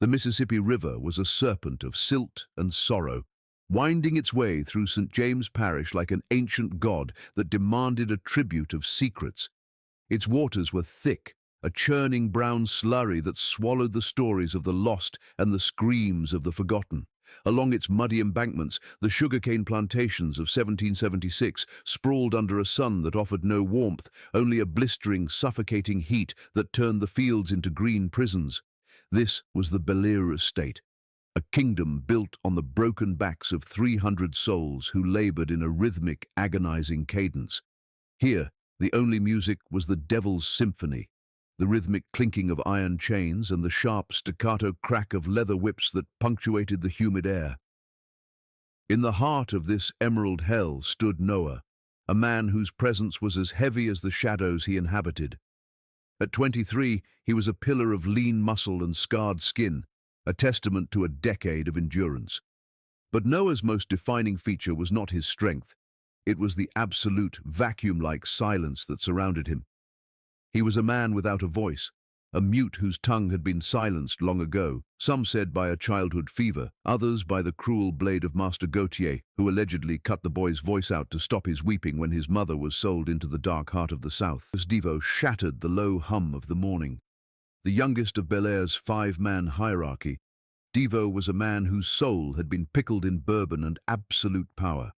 The Mississippi River was a serpent of silt and sorrow, winding its way through St. James Parish like an ancient god that demanded a tribute of secrets. Its waters were thick, a churning brown slurry that swallowed the stories of the lost and the screams of the forgotten. Along its muddy embankments, the sugarcane plantations of 1776 sprawled under a sun that offered no warmth, only a blistering, suffocating heat that turned the fields into green prisons. This was the Bellere estate, a kingdom built on the broken backs of 300 souls who labored in a rhythmic, agonizing cadence. Here, the only music was the devil's symphony, the rhythmic clinking of iron chains and the sharp staccato crack of leather whips that punctuated the humid air. In the heart of this emerald hell stood Noah, a man whose presence was as heavy as the shadows he inhabited. At 23, he was a pillar of lean muscle and scarred skin, a testament to a decade of endurance. But Noah's most defining feature was not his strength. It was the absolute, vacuum-like silence that surrounded him. He was a man without a voice, a mute whose tongue had been silenced long ago, some said by a childhood fever, others by the cruel blade of Master Gautier, who allegedly cut the boy's voice out to stop his weeping when his mother was sold into the dark heart of the South. As Devo shattered the low hum of the morning. The youngest of Bellere's five-man hierarchy, Devo was a man whose soul had been pickled in bourbon and absolute power.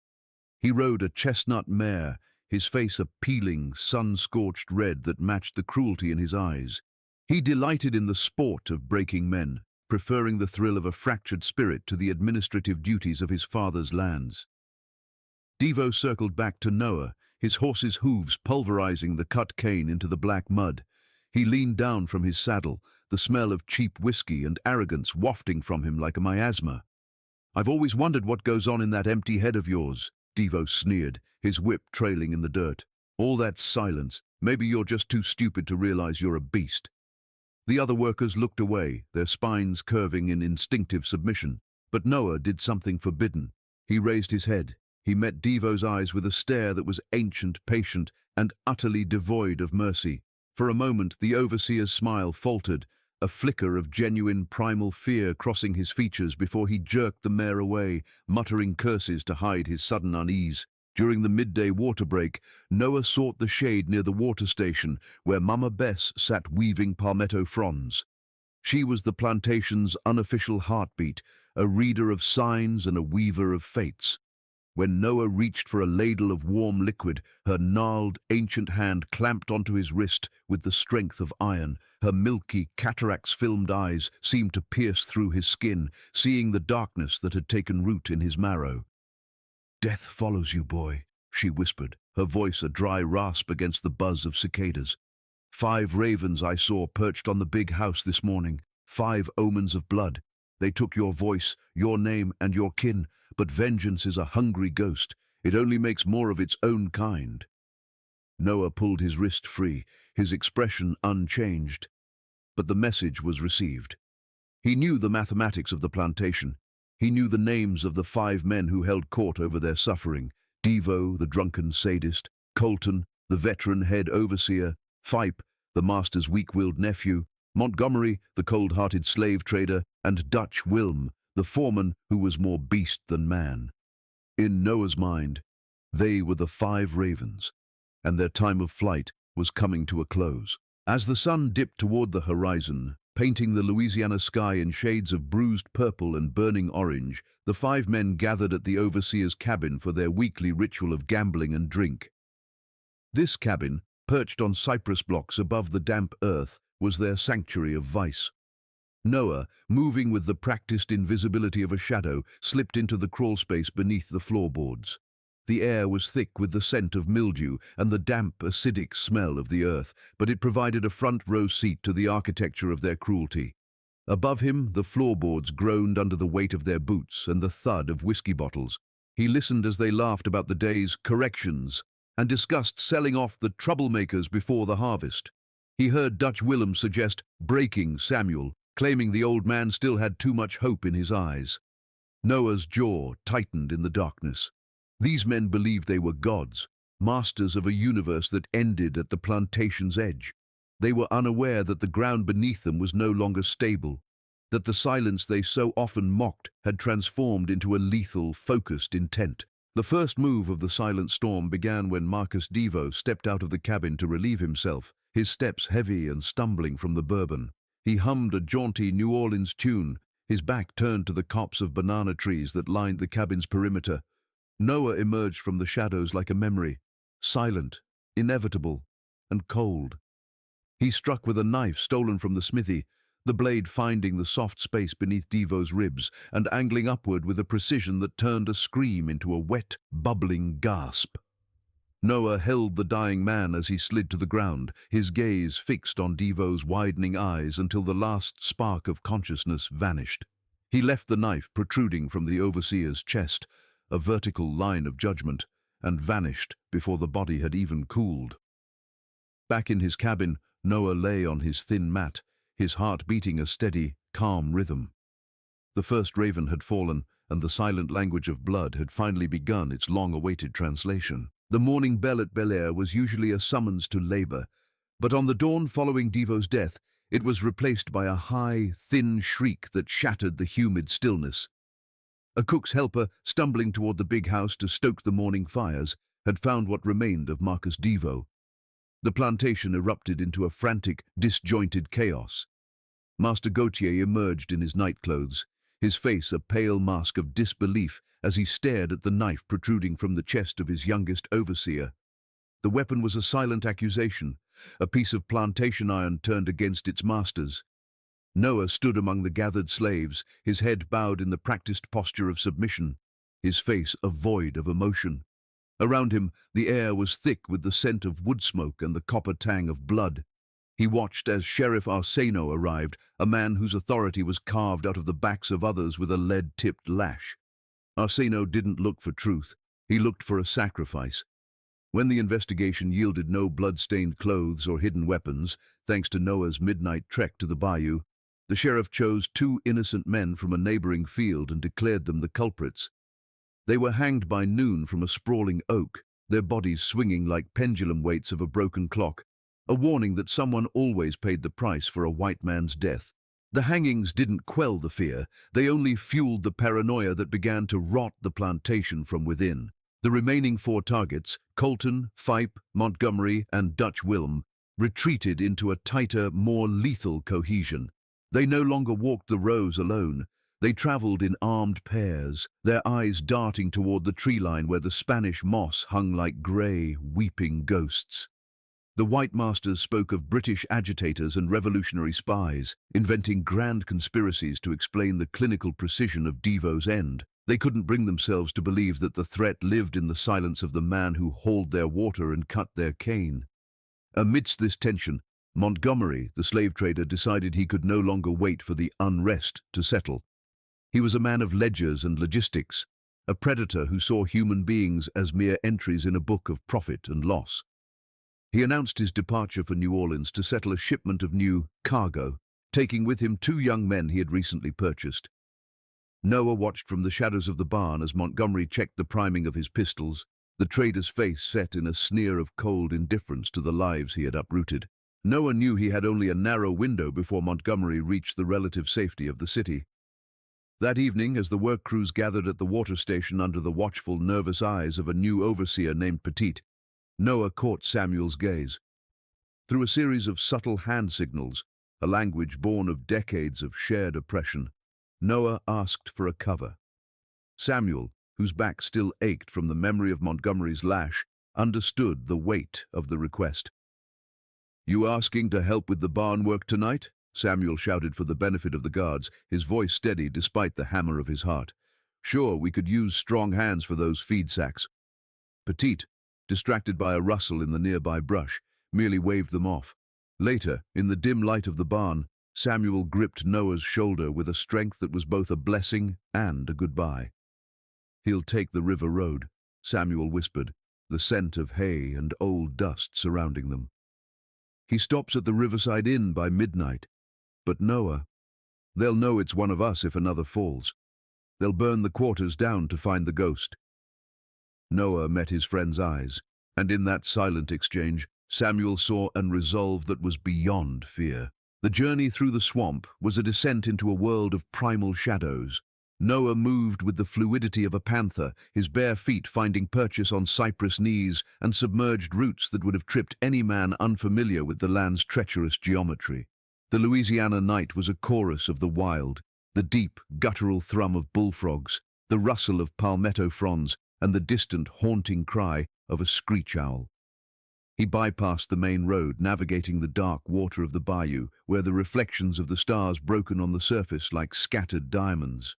He rode a chestnut mare, his face a peeling, sun-scorched red that matched the cruelty in his eyes. He delighted in the sport of breaking men, preferring the thrill of a fractured spirit to the administrative duties of his father's lands. Devo circled back to Noah, his horse's hooves pulverizing the cut cane into the black mud. He leaned down from his saddle, the smell of cheap whiskey and arrogance wafting from him like a miasma. "I've always wondered what goes on in that empty head of yours," Devo sneered, his whip trailing in the dirt. "All that silence. Maybe you're just too stupid to realize you're a beast." The other workers looked away, their spines curving in instinctive submission. But Noah did something forbidden. He raised his head. He met Devo's eyes with a stare that was ancient, patient, and utterly devoid of mercy. For a moment, the overseer's smile faltered, a flicker of genuine primal fear crossing his features before he jerked the mare away, muttering curses to hide his sudden unease. During the midday water break, Noah sought the shade near the water station, where Mama Bess sat weaving palmetto fronds. She was the plantation's unofficial heartbeat, a reader of signs and a weaver of fates. When Noah reached for a ladle of warm liquid, her gnarled, ancient hand clamped onto his wrist with the strength of iron. Her milky, cataracts-filmed eyes seemed to pierce through his skin, seeing the darkness that had taken root in his marrow. "Death follows you, boy," she whispered, her voice a dry rasp against the buzz of cicadas. "5 ravens I saw perched on the big house this morning, 5 omens of blood. They took your voice, your name, and your kin, but vengeance is a hungry ghost. It only makes more of its own kind." Noah pulled his wrist free, his expression unchanged. But the message was received. He knew the mathematics of the plantation. He knew the names of the 5 men who held court over their suffering: Devo, the drunken sadist; Colton, the veteran head overseer; Fipe, the master's weak-willed nephew; Montgomery, the cold-hearted slave trader; and Dutch Wilm, the foreman who was more beast than man. In Noah's mind, they were the 5 ravens, and their time of flight was coming to a close. As the sun dipped toward the horizon, painting the Louisiana sky in shades of bruised purple and burning orange, the 5 men gathered at the overseer's cabin for their weekly ritual of gambling and drink. This cabin, perched on cypress blocks above the damp earth, was their sanctuary of vice. Noah, moving with the practiced invisibility of a shadow, slipped into the crawlspace beneath the floorboards. The air was thick with the scent of mildew and the damp, acidic smell of the earth, but it provided a front-row seat to the architecture of their cruelty. Above him, the floorboards groaned under the weight of their boots and the thud of whiskey bottles. He listened as they laughed about the day's corrections and discussed selling off the troublemakers before the harvest. He heard Dutch Willem suggest breaking Samuel, claiming the old man still had too much hope in his eyes. Noah's jaw tightened in the darkness. These men believed they were gods, masters of a universe that ended at the plantation's edge. They were unaware that the ground beneath them was no longer stable. that the silence they so often mocked had transformed into a lethal, focused intent. The first move of the silent storm began when Marcus Devo stepped out of the cabin to relieve himself, his steps heavy and stumbling from the bourbon. He hummed a jaunty New Orleans tune, his back turned to the copse of banana trees that lined the cabin's perimeter. Noah emerged from the shadows like a memory, silent, inevitable, and cold. He struck with a knife stolen from the smithy, the blade finding the soft space beneath Devo's ribs and angling upward with a precision that turned a scream into a wet, bubbling gasp. Noah held the dying man as he slid to the ground, his gaze fixed on Devo's widening eyes until the last spark of consciousness vanished. He left the knife protruding from the overseer's chest, a vertical line of judgment, and vanished before the body had even cooled. Back in his cabin, Noah lay on his thin mat, his heart beating a steady, calm rhythm. The first raven had fallen, and the silent language of blood had finally begun its long-awaited translation. The morning bell at Bellere was usually a summons to labor, but on the dawn following Devo's death, it was replaced by a high, thin shriek that shattered the humid stillness. A cook's helper, stumbling toward the big house to stoke the morning fires, had found what remained of Marcus Devo. The plantation erupted into a frantic, disjointed chaos. Master Gautier emerged in his nightclothes, his face a pale mask of disbelief as he stared at the knife protruding from the chest of his youngest overseer. The weapon was a silent accusation, a piece of plantation iron turned against its masters. Noah stood among the gathered slaves, his head bowed in the practiced posture of submission, his face a void of emotion. Around him, the air was thick with the scent of wood smoke and the copper tang of blood. He watched as Sheriff Arseno arrived, a man whose authority was carved out of the backs of others with a lead-tipped lash. Arseno didn't look for truth, he looked for a sacrifice. When the investigation yielded no blood-stained clothes or hidden weapons, thanks to Noah's midnight trek to the bayou, the sheriff chose 2 innocent men from a neighboring field and declared them the culprits. They were hanged by noon from a sprawling oak, their bodies swinging like pendulum weights of a broken clock, a warning that someone always paid the price for a white man's death. The hangings didn't quell the fear, they only fueled the paranoia that began to rot the plantation from within. The remaining 4 targets, Colton, Fipe, Montgomery, and Dutch Wilm, retreated into a tighter, more lethal cohesion. They no longer walked the rows alone. They traveled in armed pairs, their eyes darting toward the tree line where the Spanish moss hung like grey, weeping ghosts. The white masters spoke of British agitators and revolutionary spies, inventing grand conspiracies to explain the clinical precision of Devo's end. They couldn't bring themselves to believe that the threat lived in the silence of the man who hauled their water and cut their cane. Amidst this tension, Montgomery, the slave trader, decided he could no longer wait for the unrest to settle. He was a man of ledgers and logistics, a predator who saw human beings as mere entries in a book of profit and loss. He announced his departure for New Orleans to settle a shipment of new cargo, taking with him 2 young men he had recently purchased. Noah watched from the shadows of the barn as Montgomery checked the priming of his pistols, the trader's face set in a sneer of cold indifference to the lives he had uprooted. Noah knew he had only a narrow window before Montgomery reached the relative safety of the city. That evening, as the work crews gathered at the water station under the watchful, nervous eyes of a new overseer named Petit, Noah caught Samuel's gaze. Through a series of subtle hand signals, a language born of decades of shared oppression, Noah asked for a cover. Samuel, whose back still ached from the memory of Montgomery's lash, understood the weight of the request. "You asking to help with the barn work tonight?" Samuel shouted for the benefit of the guards, his voice steady despite the hammer of his heart. "Sure, we could use strong hands for those feed sacks." Petit, distracted by a rustle in the nearby brush, merely waved them off. Later, in the dim light of the barn, Samuel gripped Noah's shoulder with a strength that was both a blessing and a goodbye. "He'll take the river road," Samuel whispered, the scent of hay and old dust surrounding them. "He stops at the Riverside Inn by midnight. But Noah, they'll know it's one of us if another falls. They'll burn the quarters down to find the ghost." Noah met his friend's eyes, and in that silent exchange, Samuel saw an resolve that was beyond fear. The journey through the swamp was a descent into a world of primal shadows. Noah moved with the fluidity of a panther, his bare feet finding purchase on cypress knees and submerged roots that would have tripped any man unfamiliar with the land's treacherous geometry. The Louisiana night was a chorus of the wild, the deep, guttural thrum of bullfrogs, the rustle of palmetto fronds, and the distant, haunting cry of a screech owl. He bypassed the main road, navigating the dark water of the bayou, where the reflections of the stars broken on the surface like scattered diamonds.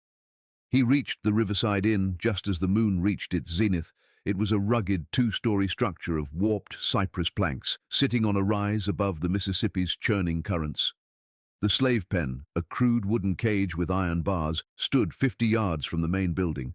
He reached the riverside inn just as the moon reached its zenith. It was a rugged two-story structure of warped cypress planks, sitting on a rise above the Mississippi's churning currents. The slave pen, a crude wooden cage with iron bars, stood 50 yards from the main building.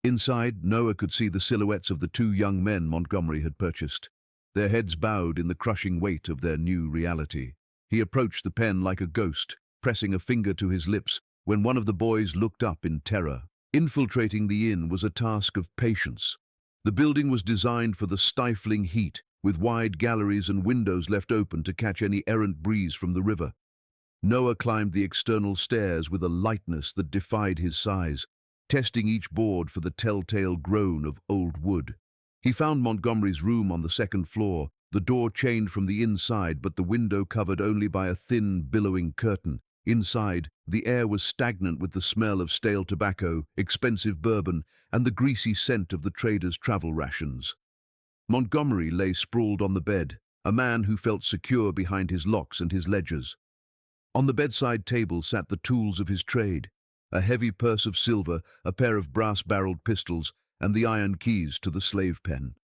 Inside, Noah could see the silhouettes of the two young men Montgomery had purchased, their heads bowed in the crushing weight of their new reality. He approached the pen like a ghost, pressing a finger to his lips, when one of the boys looked up in terror. Infiltrating the inn was a task of patience. The building was designed for the stifling heat, with wide galleries and windows left open to catch any errant breeze from the river. Noah climbed the external stairs with a lightness that defied his size, testing each board for the telltale groan of old wood. He found Montgomery's room on the second floor, the door chained from the inside but the window covered only by a thin, billowing curtain. Inside, the air was stagnant with the smell of stale tobacco, expensive bourbon, and the greasy scent of the traders' travel rations. Montgomery lay sprawled on the bed, a man who felt secure behind his locks and his ledgers. On the bedside table sat the tools of his trade, a heavy purse of silver, a pair of brass-barreled pistols, and the iron keys to the slave pen.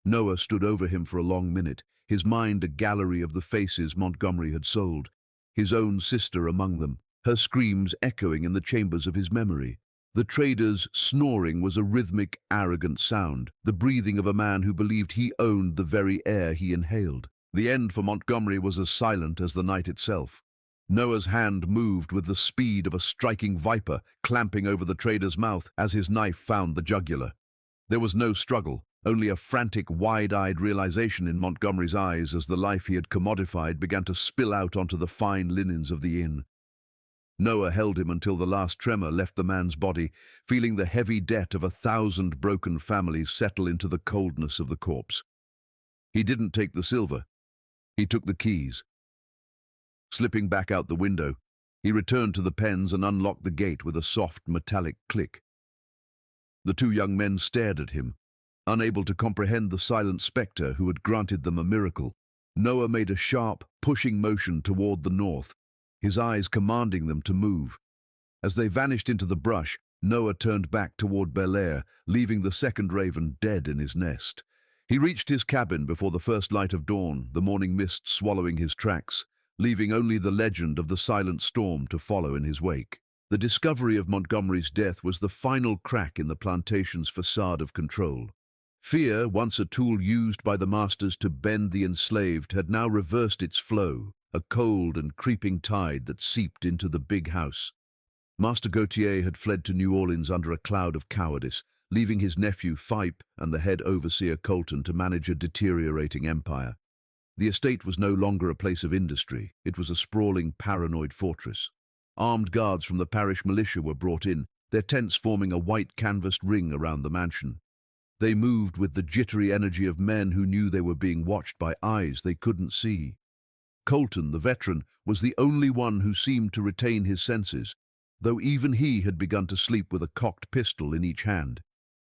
Noah stood over him for a long minute, his mind a gallery of the faces Montgomery had sold, his own sister among them, her screams echoing in the chambers of his memory. The trader's snoring was a rhythmic, arrogant sound, the breathing of a man who believed he owned the very air he inhaled. The end for Montgomery was as silent as the night itself. Noah's hand moved with the speed of a striking viper, clamping over the trader's mouth as his knife found the jugular. There was no struggle, only a frantic, wide-eyed realization in Montgomery's eyes as the life he had commodified began to spill out onto the fine linens of the inn. Noah held him until the last tremor left the man's body, feeling the heavy debt of 1,000 broken families settle into the coldness of the corpse. He didn't take the silver. He took the keys. Slipping back out the window, he returned to the pens and unlocked the gate with a soft, metallic click. The two young men stared at him, unable to comprehend the silent spectre who had granted them a miracle. Noah made a sharp, pushing motion toward the north, his eyes commanding them to move. As they vanished into the brush, Noah turned back toward Bellere, leaving the second raven dead in his nest. He reached his cabin before the first light of dawn, the morning mist swallowing his tracks, leaving only the legend of the silent storm to follow in his wake. The discovery of Montgomery's death was the final crack in the plantation's facade of control. Fear, once a tool used by the masters to bend the enslaved, had now reversed its flow, a cold and creeping tide that seeped into the big house. Master Gautier had fled to New Orleans under a cloud of cowardice, leaving his nephew Fipe and the head overseer Colton to manage a deteriorating empire. The estate was no longer a place of industry. It was a sprawling, paranoid fortress. Armed guards from the parish militia were brought in, their tents forming a white canvassed ring around the mansion. They moved with the jittery energy of men who knew they were being watched by eyes they couldn't see. Colton, the veteran, was the only one who seemed to retain his senses, though even he had begun to sleep with a cocked pistol in each hand.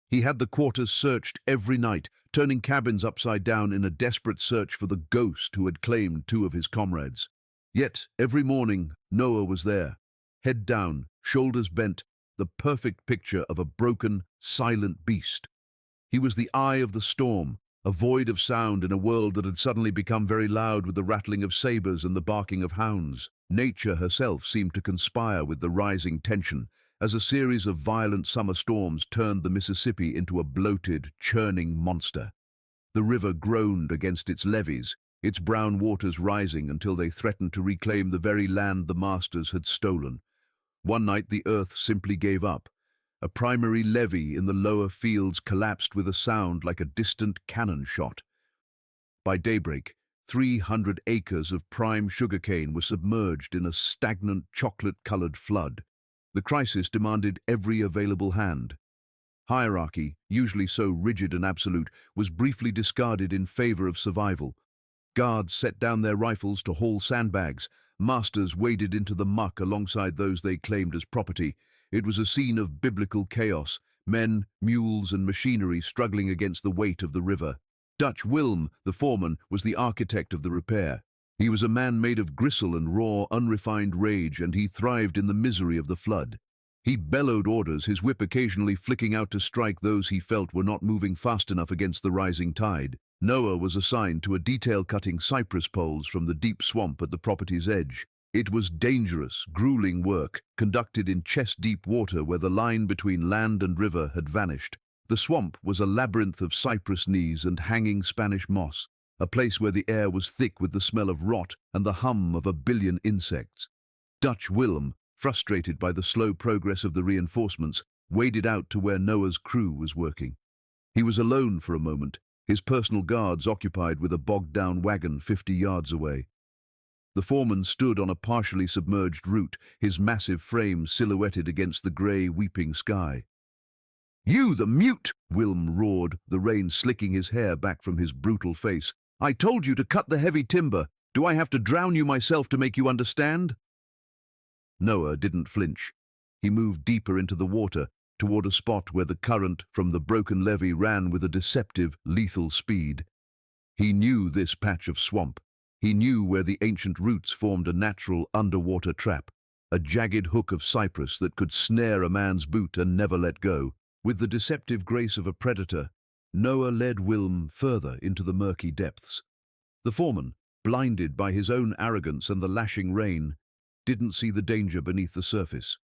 He had the quarters searched every night, turning cabins upside down in a desperate search for the ghost who had claimed two of his comrades. Yet, every morning, Noah was there, head down, shoulders bent, the perfect picture of a broken, silent beast. He was the eye of the storm, a void of sound in a world that had suddenly become very loud with the rattling of sabers and the barking of hounds. Nature herself seemed to conspire with the rising tension, as a series of violent summer storms turned the Mississippi into a bloated, churning monster. The river groaned against its levees, its brown waters rising until they threatened to reclaim the very land the masters had stolen. One night the earth simply gave up. A primary levee in the lower fields collapsed with a sound like a distant cannon shot. By daybreak, 300 acres of prime sugarcane were submerged in a stagnant chocolate-colored flood. The crisis demanded every available hand. Hierarchy, usually so rigid and absolute, was briefly discarded in favor of survival. Guards set down their rifles to haul sandbags. Masters waded into the muck alongside those they claimed as property. It was a scene of biblical chaos, men, mules, and machinery struggling against the weight of the river. Dutch Wilm, the foreman, was the architect of the repair. He was a man made of gristle and raw, unrefined rage, and he thrived in the misery of the flood. He bellowed orders, his whip occasionally flicking out to strike those he felt were not moving fast enough against the rising tide. Noah was assigned to a detail cutting cypress poles from the deep swamp at the property's edge. It was dangerous, grueling work, conducted in chest-deep water where the line between land and river had vanished. The swamp was a labyrinth of cypress knees and hanging Spanish moss, a place where the air was thick with the smell of rot and the hum of a billion insects. Dutch Wilm, frustrated by the slow progress of the reinforcements, waded out to where Noah's crew was working. He was alone for a moment, his personal guards occupied with a bogged-down wagon 50 yards away. The foreman stood on a partially submerged root, his massive frame silhouetted against the grey, weeping sky. "You, the mute!" Wilm roared, the rain slicking his hair back from his brutal face. "I told you to cut the heavy timber. Do I have to drown you myself to make you understand?" Noah didn't flinch. He moved deeper into the water, toward a spot where the current from the broken levee ran with a deceptive, lethal speed. He knew this patch of swamp. He knew where the ancient roots formed a natural underwater trap, a jagged hook of cypress that could snare a man's boot and never let go. With the deceptive grace of a predator, Noah led Wilm further into the murky depths. The foreman, blinded by his own arrogance and the lashing rain, didn't see the danger beneath the surface.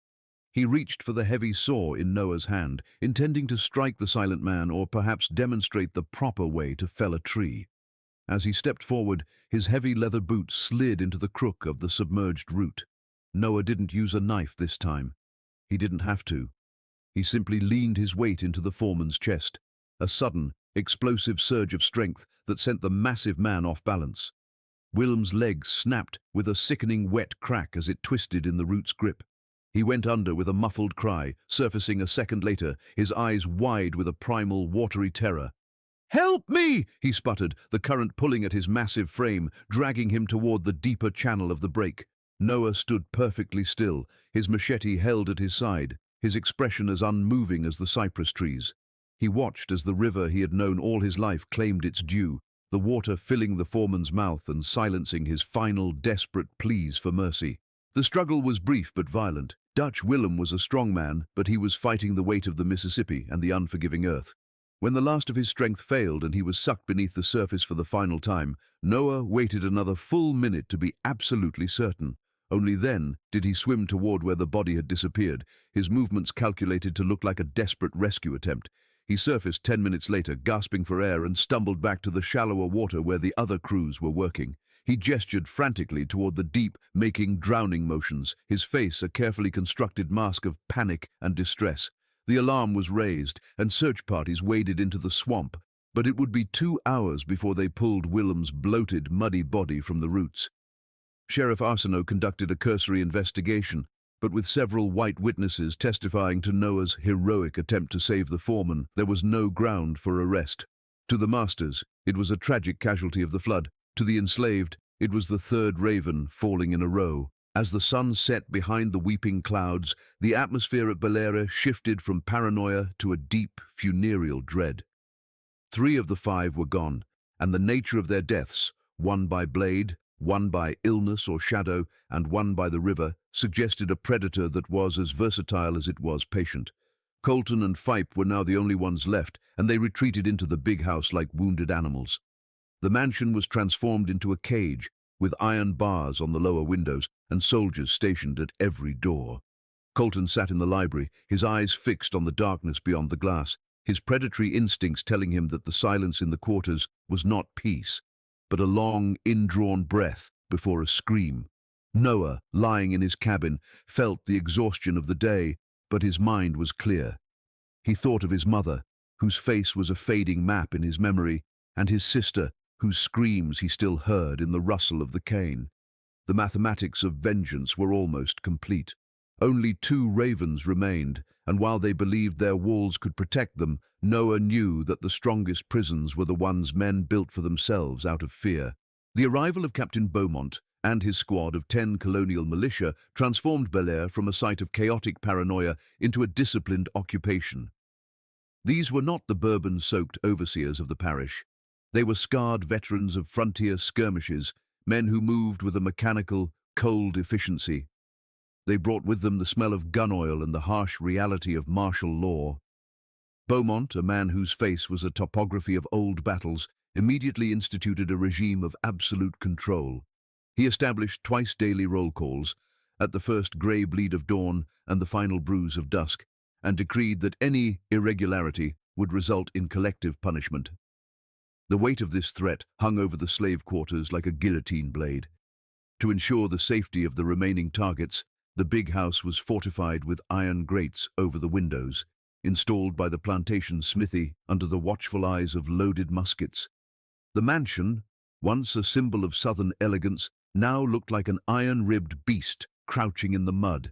He reached for the heavy saw in Noah's hand, intending to strike the silent man or perhaps demonstrate the proper way to fell a tree. As he stepped forward, his heavy leather boots slid into the crook of the submerged root. Noah didn't use a knife this time. He didn't have to. He simply leaned his weight into the foreman's chest, a sudden, explosive surge of strength that sent the massive man off balance. Wilm's legs snapped with a sickening wet crack as it twisted in the root's grip. He went under with a muffled cry, surfacing a second later, his eyes wide with a primal, watery terror. "Help me!" he sputtered, the current pulling at his massive frame, dragging him toward the deeper channel of the break. Noah stood perfectly still, his machete held at his side, his expression as unmoving as the cypress trees. He watched as the river he had known all his life claimed its due, the water filling the foreman's mouth and silencing his final, desperate pleas for mercy. The struggle was brief but violent. Dutch Wilm was a strong man, but he was fighting the weight of the Mississippi and the unforgiving earth. When the last of his strength failed and he was sucked beneath the surface for the final time, Noah waited another full minute to be absolutely certain. Only then did he swim toward where the body had disappeared, his movements calculated to look like a desperate rescue attempt. He surfaced 10 minutes later, gasping for air, and stumbled back to the shallower water where the other crews were working. He gestured frantically toward the deep, making drowning motions, his face a carefully constructed mask of panic and distress. The alarm was raised, and search parties waded into the swamp, but it would be 2 hours before they pulled Wilm's bloated, muddy body from the roots. Sheriff Arsenault conducted a cursory investigation, but with several white witnesses testifying to Noah's heroic attempt to save the foreman, there was no ground for arrest. To the masters, it was a tragic casualty of the flood. To the enslaved, it was the third raven falling in a row. As the sun set behind the weeping clouds, the atmosphere at Bellere shifted from paranoia to a deep, funereal dread. 3 of the 5 were gone, and the nature of their deaths, one by blade, one by illness or shadow, and one by the river, suggested a predator that was as versatile as it was patient. Colton and Fipe were now the only ones left, and they retreated into the big house like wounded animals. The mansion was transformed into a cage, with iron bars on the lower windows and soldiers stationed at every door. Colton sat in the library, his eyes fixed on the darkness beyond the glass, his predatory instincts telling him that the silence in the quarters was not peace, but a long, indrawn breath before a scream. Noah, lying in his cabin, felt the exhaustion of the day, but his mind was clear. He thought of his mother, whose face was a fading map in his memory, and his sister, whose screams he still heard in the rustle of the cane. The mathematics of vengeance were almost complete. Only 2 ravens remained, and while they believed their walls could protect them, Noah knew that the strongest prisons were the ones men built for themselves out of fear. The arrival of Captain Beaumont and his squad of 10 colonial militia transformed Bellere from a site of chaotic paranoia into a disciplined occupation. These were not the bourbon-soaked overseers of the parish. They were scarred veterans of frontier skirmishes, men who moved with a mechanical, cold efficiency. They brought with them the smell of gun oil and the harsh reality of martial law. Beaumont, a man whose face was a topography of old battles, immediately instituted a regime of absolute control. He established twice-daily roll calls, at the first grey bleed of dawn and the final bruise of dusk, and decreed that any irregularity would result in collective punishment. The weight of this threat hung over the slave quarters like a guillotine blade. To ensure the safety of the remaining targets, the big house was fortified with iron grates over the windows, installed by the plantation smithy under the watchful eyes of loaded muskets. The mansion, once a symbol of southern elegance, now looked like an iron-ribbed beast crouching in the mud.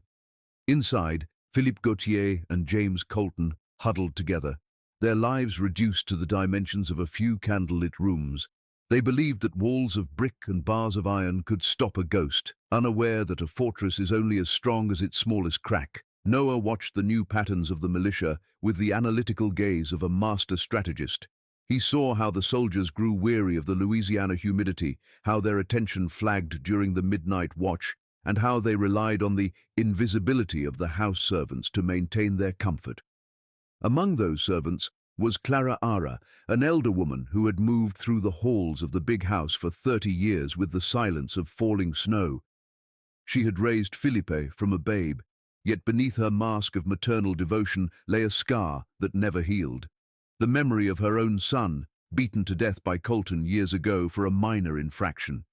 Inside, Philippe Gautier and James Colton huddled together, their lives reduced to the dimensions of a few candlelit rooms. They believed that walls of brick and bars of iron could stop a ghost, unaware that a fortress is only as strong as its smallest crack. Noah watched the new patterns of the militia with the analytical gaze of a master strategist. He saw how the soldiers grew weary of the Louisiana humidity, how their attention flagged during the midnight watch, and how they relied on the invisibility of the house servants to maintain their comfort. Among those servants was Clara Ara, an elder woman who had moved through the halls of the big house for 30 years with the silence of falling snow. She had raised Felipe from a babe, yet beneath her mask of maternal devotion lay a scar that never healed. The memory of her own son, beaten to death by Colton years ago for a minor infraction.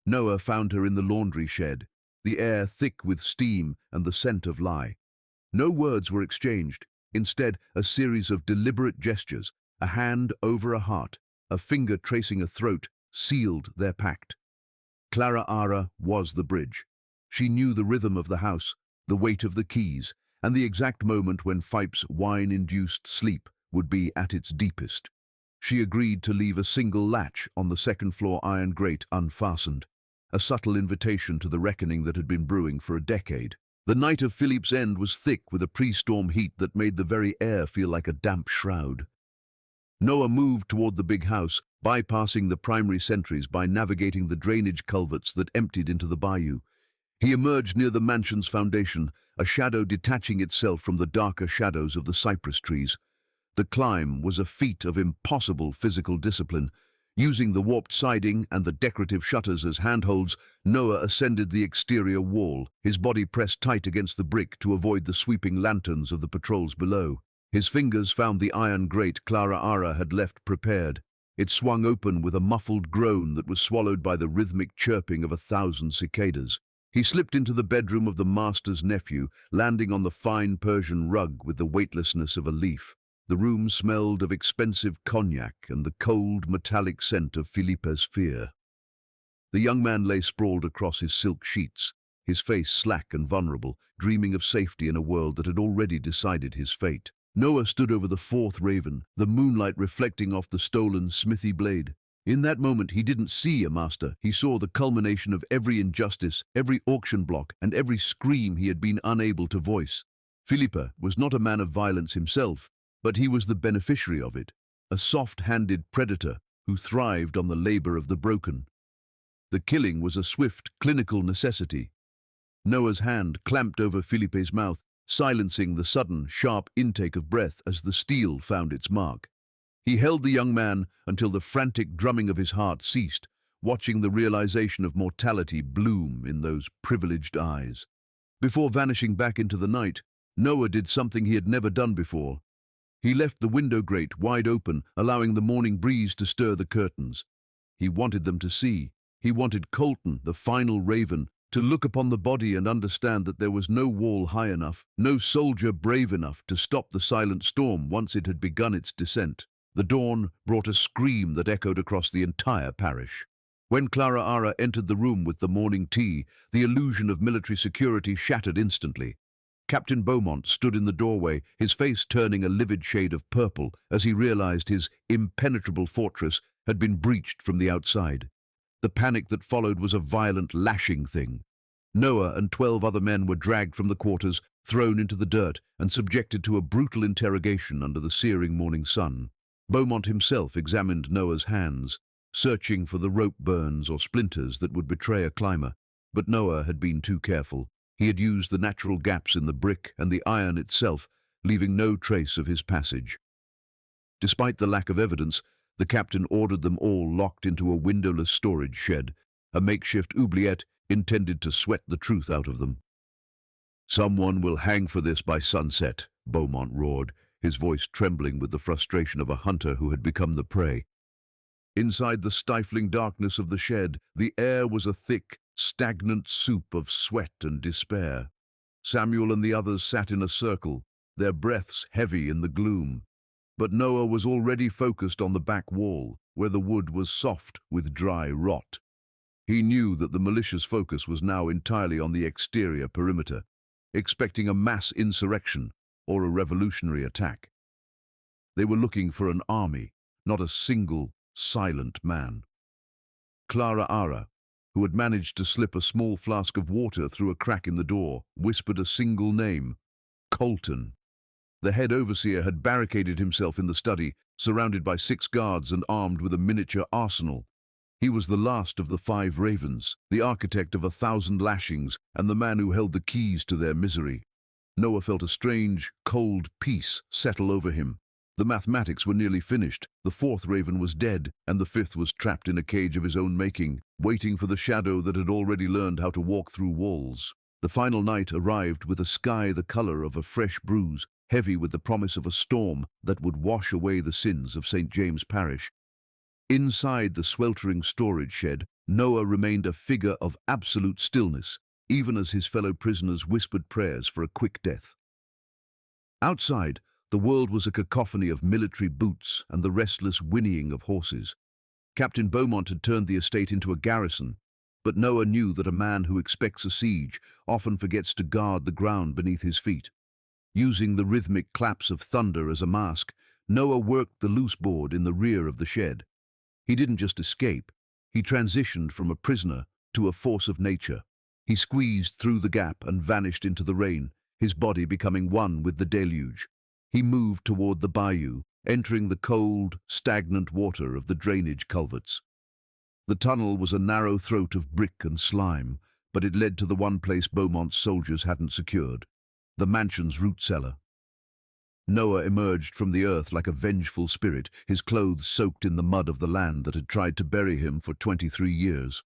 Noah found her in the laundry shed, the air thick with steam and the scent of lye. No words were exchanged, instead a series of deliberate gestures, a hand over a heart, a finger tracing a throat, sealed their pact. Clara Ara was the bridge. She knew the rhythm of the house, the weight of the keys, and the exact moment when Phipe's wine-induced sleep would be at its deepest. She agreed to leave a single latch on the second-floor iron grate unfastened, a subtle invitation to the reckoning that had been brewing for a decade. The night of Philippe's end was thick with a pre-storm heat that made the very air feel like a damp shroud. Noah moved toward the big house, bypassing the primary sentries by navigating the drainage culverts that emptied into the bayou. He emerged near the mansion's foundation, a shadow detaching itself from the darker shadows of the cypress trees. The climb was a feat of impossible physical discipline. Using the warped siding and the decorative shutters as handholds, Noah ascended the exterior wall, his body pressed tight against the brick to avoid the sweeping lanterns of the patrols below. His fingers found the iron grate Clara Ara had left prepared. It swung open with a muffled groan that was swallowed by the rhythmic chirping of 1,000 cicadas. He slipped into the bedroom of the master's nephew, landing on the fine Persian rug with the weightlessness of a leaf. The room smelled of expensive cognac and the cold, metallic scent of Felipe's fear. The young man lay sprawled across his silk sheets, his face slack and vulnerable, dreaming of safety in a world that had already decided his fate. Noah stood over the 4th raven, the moonlight reflecting off the stolen smithy blade. In that moment, he didn't see a master. He saw the culmination of every injustice, every auction block, and every scream he had been unable to voice. Felipe was not a man of violence himself, but he was the beneficiary of it, a soft-handed predator who thrived on the labor of the broken. The killing was a swift, clinical necessity. Noah's hand clamped over Felipe's mouth, silencing the sudden, sharp intake of breath as the steel found its mark. He held the young man until the frantic drumming of his heart ceased, watching the realization of mortality bloom in those privileged eyes. Before vanishing back into the night, Noah did something he had never done before. He left the window grate wide open, allowing the morning breeze to stir the curtains. He wanted them to see. He wanted Colton, the final raven, to look upon the body and understand that there was no wall high enough, no soldier brave enough to stop the silent storm once it had begun its descent. The dawn brought a scream that echoed across the entire parish. When Clara Ara entered the room with the morning tea, the illusion of military security shattered instantly. Captain Beaumont stood in the doorway, his face turning a livid shade of purple as he realized his impenetrable fortress had been breached from the outside. The panic that followed was a violent, lashing thing. Noah and 12 other men were dragged from the quarters, thrown into the dirt, and subjected to a brutal interrogation under the searing morning sun. Beaumont himself examined Noah's hands, searching for the rope burns or splinters that would betray a climber. But Noah had been too careful. He had used the natural gaps in the brick and the iron itself, leaving no trace of his passage. Despite the lack of evidence, the captain ordered them all locked into a windowless storage shed, a makeshift oubliette intended to sweat the truth out of them. "Someone will hang for this by sunset," Beaumont roared, his voice trembling with the frustration of a hunter who had become the prey. Inside the stifling darkness of the shed, the air was a thick, stagnant soup of sweat and despair. Samuel and the others sat in a circle, their breaths heavy in the gloom. But Noah was already focused on the back wall, where the wood was soft with dry rot. He knew that the malicious focus was now entirely on the exterior perimeter, expecting a mass insurrection or a revolutionary attack. They were looking for an army, not a single, silent man. Clara Ara, who had managed to slip a small flask of water through a crack in the door, whispered a single name: Colton. The head overseer had barricaded himself in the study, surrounded by 6 guards and armed with a miniature arsenal. He was the last of the 5 ravens, the architect of 1,000 lashings, and the man who held the keys to their misery. Noah felt a strange, cold peace settle over him. The mathematics were nearly finished. The 4th raven was dead, and the 5th was trapped in a cage of his own making, waiting for the shadow that had already learned how to walk through walls. The final night arrived with a sky the color of a fresh bruise, heavy with the promise of a storm that would wash away the sins of St. James Parish. Inside the sweltering storage shed, Noah remained a figure of absolute stillness, even as his fellow prisoners whispered prayers for a quick death. Outside, the world was a cacophony of military boots and the restless whinnying of horses. Captain Beaumont had turned the estate into a garrison, but Noah knew that a man who expects a siege often forgets to guard the ground beneath his feet. Using the rhythmic claps of thunder as a mask, Noah worked the loose board in the rear of the shed. He didn't just escape, he transitioned from a prisoner to a force of nature. He squeezed through the gap and vanished into the rain, his body becoming one with the deluge. He moved toward the bayou, entering the cold, stagnant water of the drainage culverts. The tunnel was a narrow throat of brick and slime, but it led to the one place Beaumont's soldiers hadn't secured, the mansion's root cellar. Noah emerged from the earth like a vengeful spirit, his clothes soaked in the mud of the land that had tried to bury him for 23 years.